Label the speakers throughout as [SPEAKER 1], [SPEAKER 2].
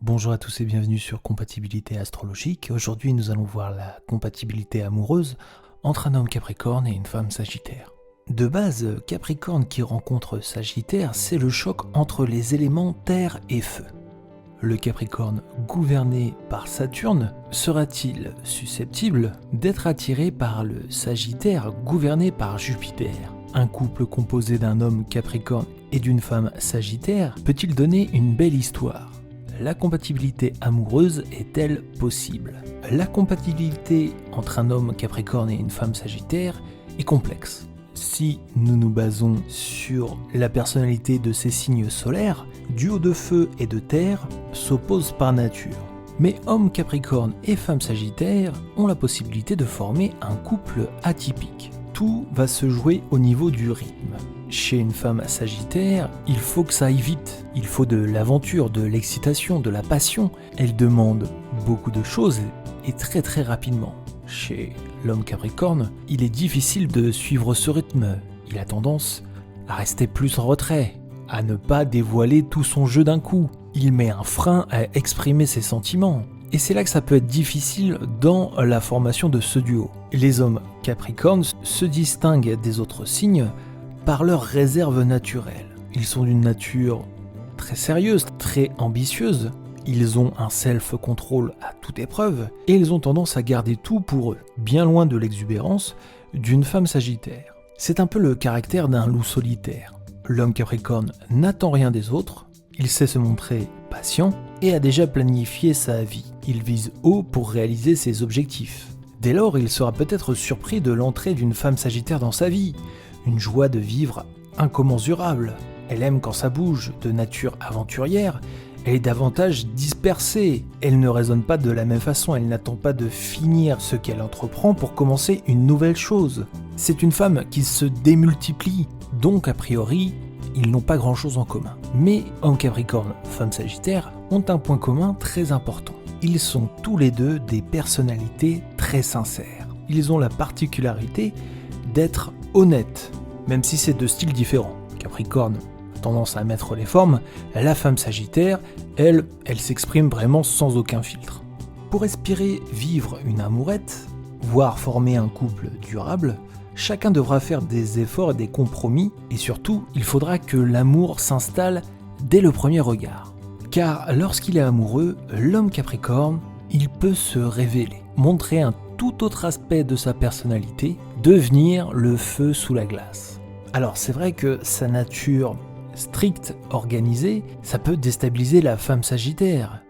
[SPEAKER 1] Bonjour à tous et bienvenue sur Compatibilité astrologique. Aujourd'hui, nous allons voir la compatibilité amoureuse entre un homme Capricorne et une femme Sagittaire. De base, Capricorne qui rencontre Sagittaire, c'est le choc entre les éléments terre et feu. Le Capricorne gouverné par Saturne sera-t-il susceptible d'être attiré par le Sagittaire gouverné par Jupiter ? Un couple composé d'un homme Capricorne et d'une femme Sagittaire peut-il donner une belle histoire ? La compatibilité amoureuse est-elle possible ? La compatibilité entre un homme Capricorne et une femme Sagittaire est complexe. Si nous nous basons sur la personnalité de ces signes solaires, duo de feu et de terre s'opposent par nature. Mais homme Capricorne et femme Sagittaire ont la possibilité de former un couple atypique. Tout va se jouer au niveau du rythme. Chez une femme Sagittaire, il faut que ça aille vite. Il faut de l'aventure, de l'excitation, de la passion. Elle demande beaucoup de choses et très rapidement. Chez l'homme Capricorne, il est difficile de suivre ce rythme. Il a tendance à rester plus en retrait, à ne pas dévoiler tout son jeu d'un coup. Il met un frein à exprimer ses sentiments. Et c'est là que ça peut être difficile dans la formation de ce duo. Les hommes Capricornes se distinguent des autres signes par leur réserve naturelle. Ils sont d'une nature très sérieuse, très ambitieuse. Ils ont un self-control à toute épreuve et ils ont tendance à garder tout pour eux, bien loin de l'exubérance d'une femme Sagittaire. C'est un peu le caractère d'un loup solitaire. L'homme Capricorne n'attend rien des autres, il sait se montrer patient et a déjà planifié sa vie. Il vise haut pour réaliser ses objectifs. Dès lors, il sera peut-être surpris de l'entrée d'une femme Sagittaire dans sa vie. Une joie de vivre incommensurable. Elle aime quand ça bouge, de nature aventurière. Elle est davantage dispersée. Elle ne raisonne pas de la même façon. Elle n'attend pas de finir ce qu'elle entreprend pour commencer une nouvelle chose. C'est une femme qui se démultiplie. Donc, a priori, ils n'ont pas grand-chose en commun. Mais homme Capricorne, femme Sagittaire ont un point commun très important. Ils sont tous les deux des personnalités très sincères. Ils ont la particularité d'être honnêtes, même si c'est deux styles différents. Capricorne a tendance à mettre les formes, la femme Sagittaire, elle s'exprime vraiment sans aucun filtre. Pour espérer vivre une amourette, voire former un couple durable, chacun devra faire des efforts et des compromis, et surtout, il faudra que l'amour s'installe dès le premier regard. Car lorsqu'il est amoureux, l'homme Capricorne, il peut se révéler, montrer un tout autre aspect de sa personnalité, devenir le feu sous la glace. Alors c'est vrai que sa nature stricte, organisée, ça peut déstabiliser la femme Sagittaire.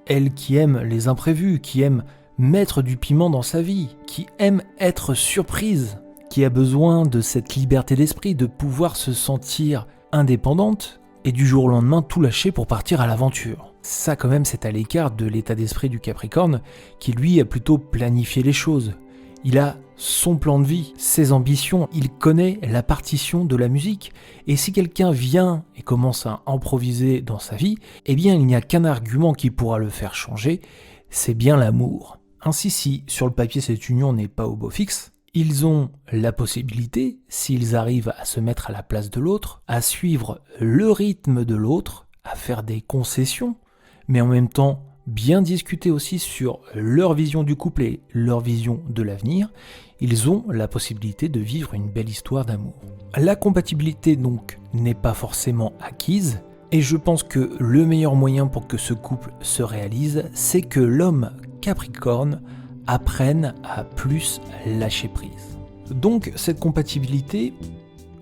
[SPEAKER 1] Elle qui aime les imprévus, qui aime mettre du piment dans sa vie, qui aime être surprise, qui a besoin de cette liberté d'esprit, de pouvoir se sentir indépendante et du jour au lendemain tout lâcher pour partir à l'aventure. Ça quand même c'est à l'écart de l'état d'esprit du Capricorne qui lui a plutôt planifié les choses. Il a son plan de vie, ses ambitions, il connaît la partition de la musique. Et si quelqu'un vient et commence à improviser dans sa vie, eh bien il n'y a qu'un argument qui pourra le faire changer, c'est bien l'amour. Ainsi si sur le papier cette union n'est pas au beau fixe, ils ont la possibilité, s'ils arrivent à se mettre à la place de l'autre, à suivre le rythme de l'autre, à faire des concessions, mais en même temps bien discuter aussi sur leur vision du couple et leur vision de l'avenir, ils ont la possibilité de vivre une belle histoire d'amour. La compatibilité donc n'est pas forcément acquise, et je pense que le meilleur moyen pour que ce couple se réalise, c'est que l'homme Capricorne apprennent à plus lâcher prise. Donc cette compatibilité,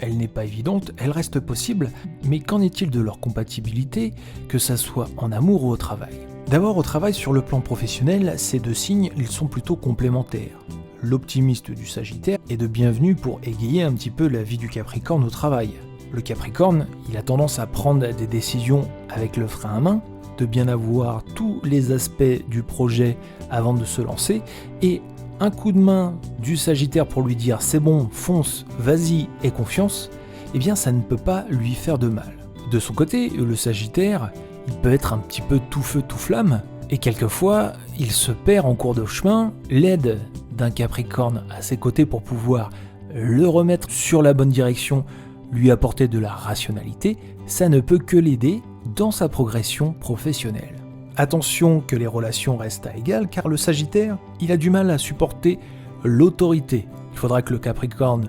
[SPEAKER 1] elle n'est pas évidente, elle reste possible, mais qu'en est-il de leur compatibilité, que ça soit en amour ou au travail ? D'abord au travail, sur le plan professionnel, ces deux signes, ils sont plutôt complémentaires. L'optimiste du Sagittaire est de bienvenue pour égayer un petit peu la vie du Capricorne au travail. Le Capricorne, il a tendance à prendre des décisions avec le frein à main, de bien avoir tous les aspects du projet avant de se lancer, et un coup de main du Sagittaire pour lui dire c'est bon, fonce, vas-y, aie confiance, eh bien ça ne peut pas lui faire de mal. De son côté, le Sagittaire, il peut être un petit peu tout feu tout flamme, et quelquefois il se perd en cours de chemin. L'aide d'un Capricorne à ses côtés pour pouvoir le remettre sur la bonne direction, lui apporter de la rationalité, ça ne peut que l'aider dans sa progression professionnelle. Attention que les relations restent à égal, car le Sagittaire, il a du mal à supporter l'autorité. Il faudra que le Capricorne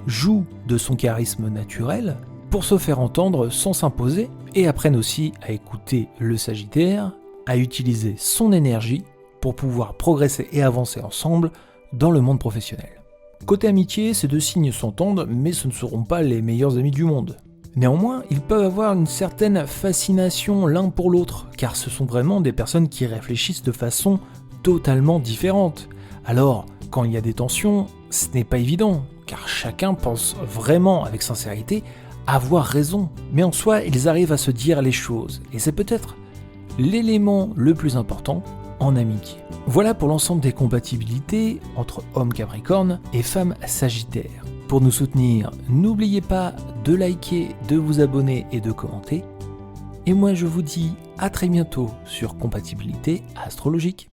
[SPEAKER 1] joue de son charisme naturel pour se faire entendre sans s'imposer, et apprenne aussi à écouter le Sagittaire, à utiliser son énergie pour pouvoir progresser et avancer ensemble dans le monde professionnel. Côté amitié, ces deux signes s'entendent, mais ce ne seront pas les meilleurs amis du monde. Néanmoins, ils peuvent avoir une certaine fascination l'un pour l'autre, car ce sont vraiment des personnes qui réfléchissent de façon totalement différente. Alors, quand il y a des tensions, ce n'est pas évident, car chacun pense vraiment avec sincérité avoir raison. Mais en soi, ils arrivent à se dire les choses, et c'est peut-être l'élément le plus important en amitié. Voilà pour l'ensemble des compatibilités entre hommes Capricorne et femmes Sagittaire. Pour nous soutenir, n'oubliez pas de liker, de vous abonner et de commenter. Et moi je vous dis à très bientôt sur Compatibilité Astrologique.